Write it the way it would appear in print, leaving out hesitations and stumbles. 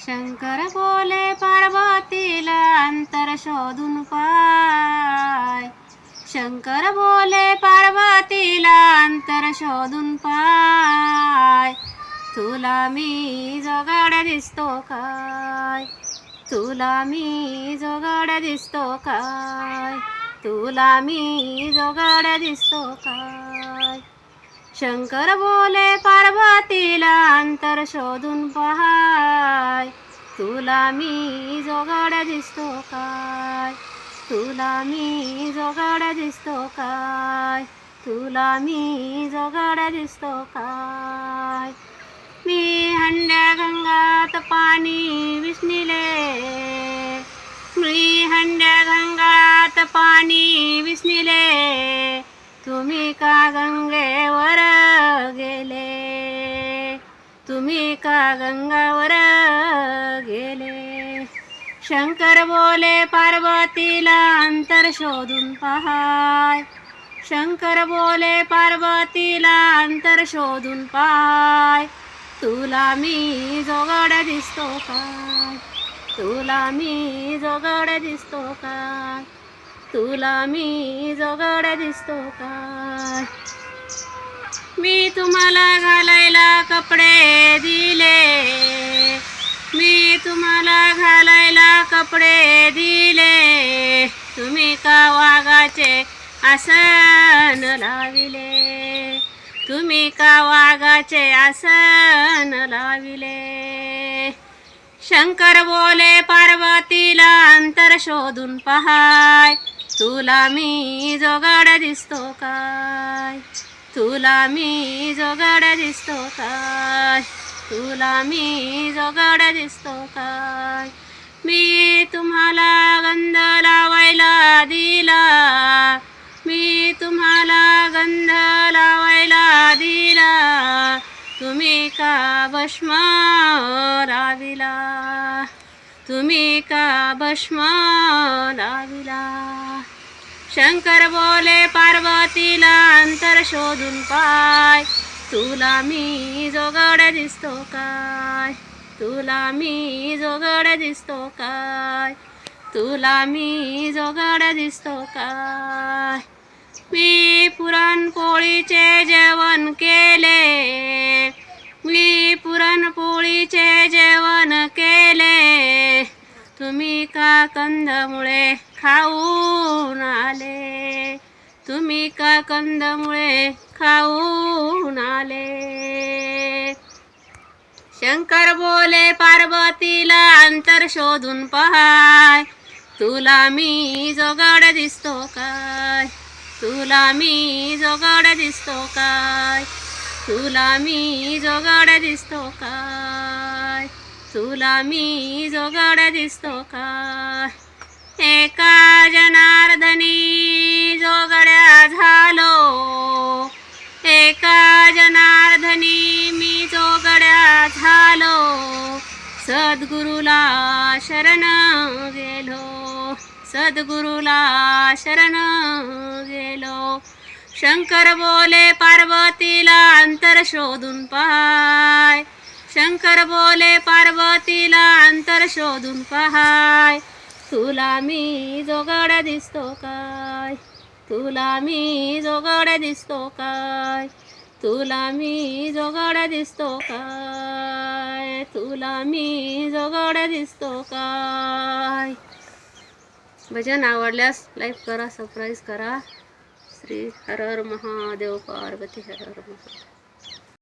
शंकर बोले पार्वतीला अंतर शोधून पाय. शंकर बोले पार्वतीला अंतर शोधून पाय. तुला मी जोगाड दिसतो काय? तुला मी जोगाड दिसतो काय? तुला मी जोगाड दिसतो काय? शंकर बोले पार्वतीला अंतर शोधून पाहाय. तुला मी जोगाड दिसतो काय? तुला मी जोगाड दिसतो काय? तुला मी जोगाड दिसतो काय? मी हंड्या गंगात पाणी विसनिले. मी हंड्या गंगात पाणी विसनिले. तुम्ही का गंगेवर गेले? तुम्ही का गंगावर गेले? शंकर बोले पार्वतीला अंतर शोधून पाहाय. शंकर बोले पार्वतीला अंतर शोधून पाहाय. तुला मी जोगाड दिसतो काय? तुला मी जोगाड दिसतो काय? तुला मी जोगाड दिसतो काय? मी तुम्हाला घालायला कपडे दिले. मी तुम्हाला घालायला कपडे दिले. तुम्ही का वाघाचे आसन लाविले? तुम्ही का वाघाचे आसन लाविले? शंकर बोले पार्वतीला अंतर शोधून पाहाय. तुला मी जोगाड दिसतो काय? तुला मी जोगाड दिसतो काय? तुला मी जोगाड दिसतो काय? मी तुम्हाला गंध लावायला दिला. मी तुम्हाला गंध लावायला दिला. तुम्ही का भस्म लाविला? तुम्ही का भस्म लाविला? शंकर बोले पार्वतीला अंतर शोधून पाय. तुला मी जोगाड दिसतो काय? तुला मी जोगाड दिसतो काय? तुला मी जोगाड दिसतो काय? मी पुरणपोळीचे जेवण केले. मी पुरणपोळीचे जेवण केले. तुम्ही का कंदमुळे खाऊन आले? तुम्ही का कंदमुळे खाऊन आले? शंकर बोले पार्वतीला अंतर शोधून पाहाय. तुला मी जोगाड दिसतो काय? तुला मी जोगाड दिसतो काय? तुला मी जोगाड दिसतो काय? तुला मी जोगाड दिसतो काय? एका जनार्दनी जोगड्या झालो. एका जनार्दनी मी जोगड्या झालो. सद्गुरुला शरण गेलो. सद्गुरुला शरण गेलो. शंकर बोले पार्वतीला अंतर शोधून पाहाय. शंकर बोले पार्वतीला अंतर शोधून पाहाय. तुला मी जोगाड दिसतो काय? तुला मी जोगाड दिसतो काय? तुला मी जोगाड दिसतो काय? तुला मी जोगाड दिसतो काय? भजन आवडल्यास लाईक करा, सबस्क्राईब करा. श्री हर हर महादेव, पार्वती हर हर महादेव.